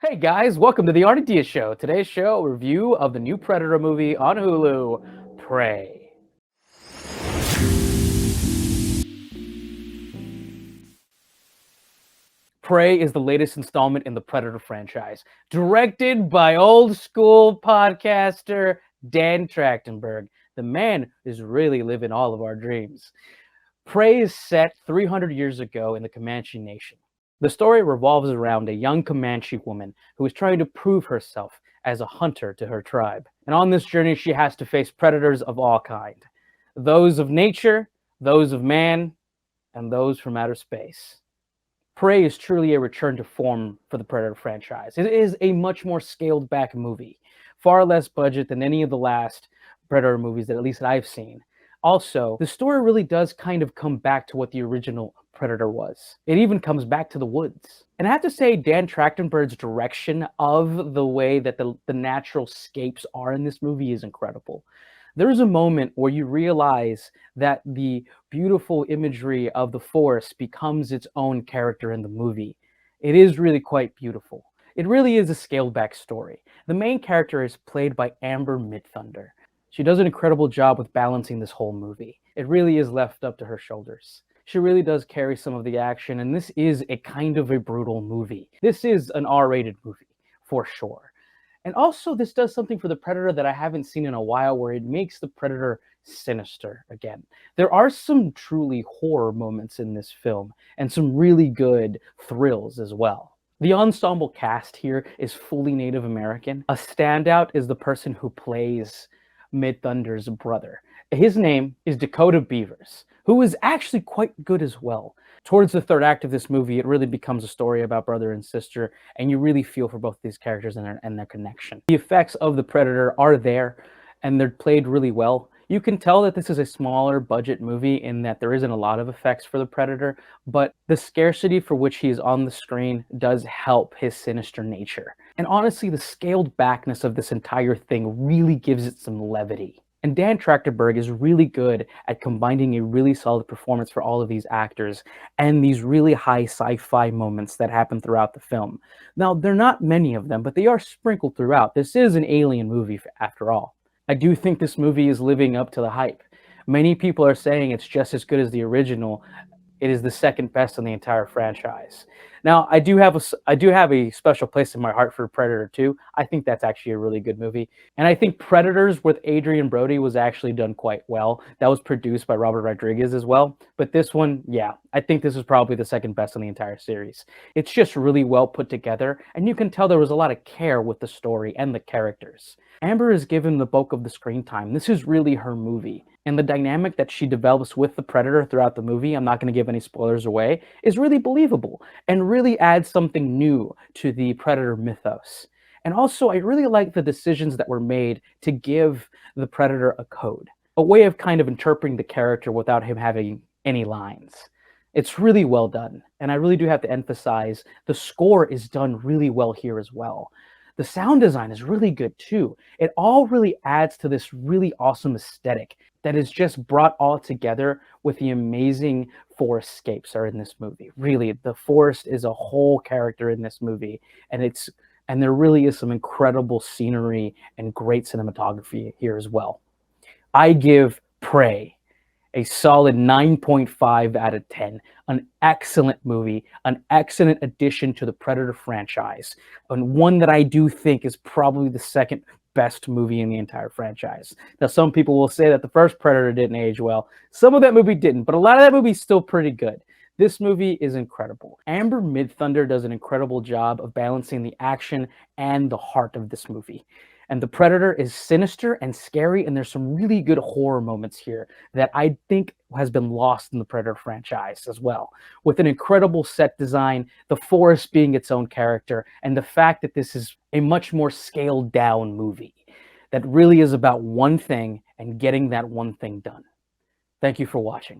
Hey guys, welcome to the Artie Show. Today's show, a review of the new Predator movie on Hulu, Prey. Prey is the latest installment in the Predator franchise, directed by old school podcaster Dan Trachtenberg. The man is really living all of our dreams. Prey is set 300 years ago in the Comanche Nation. The story revolves around a young Comanche woman who is trying to prove herself as a hunter to her tribe. And on this journey, she has to face predators of all kinds. Those of nature, those of man, and those from outer space. Prey is truly a return to form for the Predator franchise. It is a much more scaled back movie, far less budget than any of the last Predator movies that at least I've seen. Also, the story really does kind of come back to what the original Predator was. It even comes back to the woods. And I have to say, Dan Trachtenberg's direction of the way that the natural scapes are in this movie is incredible. There's a moment where you realize that the beautiful imagery of the forest becomes its own character in the movie. It is really quite beautiful. It really is a scaled back story. The main character is played by Amber Midthunder. She does an incredible job with balancing this whole movie. It really is left up to her shoulders. She really does carry some of the action, and this is a kind of a brutal movie. This is an R-rated movie, for sure. And also, this does something for the Predator that I haven't seen in a while, where it makes the Predator sinister again. There are some truly horror moments in this film, and some really good thrills as well. The ensemble cast here is fully Native American. A standout is the person who plays Midthunder's brother. His name is Dakota Beavers, who is actually quite good as well. Towards the third act of this movie, it really becomes a story about brother and sister, and you really feel for both these characters and their connection. The effects of the Predator are there, and they're played really well. You can tell that this is a smaller budget movie in that there isn't a lot of effects for the Predator, but the scarcity for which he is on the screen does help his sinister nature. And honestly, the scaled backness of this entire thing really gives it some levity. And Dan Trachtenberg is really good at combining a really solid performance for all of these actors and these really high sci-fi moments that happen throughout the film. Now, there are not many of them, but they are sprinkled throughout. This is an alien movie after all. I do think this movie is living up to the hype. Many people are saying it's just as good as the original. It is the second best in the entire franchise. Now, I do have a special place in my heart for Predator 2. I think that's actually a really good movie. And I think Predators with Adrian Brody was actually done quite well. That was produced by Robert Rodriguez as well. But this one, yeah, I think this is probably the second best in the entire series. It's just really well put together, and you can tell there was a lot of care with the story and the characters. Amber is given the bulk of the screen time. This is really her movie. And the dynamic that she develops with the Predator throughout the movie, I'm not going to give any spoilers away, is really believable and really adds something new to the Predator mythos. And also, I really like the decisions that were made to give the Predator a code, a way of kind of interpreting the character without him having any lines. It's really well done. And I really do have to emphasize the score is done really well here as well. The sound design is really good too. It all really adds to this really awesome aesthetic that is just brought all together with the amazing forest scapes are in this movie. Really, the forest is a whole character in this movie, and there really is some incredible scenery and great cinematography here as well. I give Prey a solid 9.5 out of 10. An excellent movie, an excellent addition to the Predator franchise, and one that I do think is probably the second best movie in the entire franchise. Now, some people will say that the first Predator didn't age well. Some of that movie didn't, but a lot of that movie is still pretty good. This movie is incredible. Amber Midthunder does an incredible job of balancing the action and the heart of this movie. And the Predator is sinister and scary, and there's some really good horror moments here that I think has been lost in the Predator franchise as well. With an incredible set design, the forest being its own character, and the fact that this is a much more scaled down movie that really is about one thing and getting that one thing done. Thank you for watching.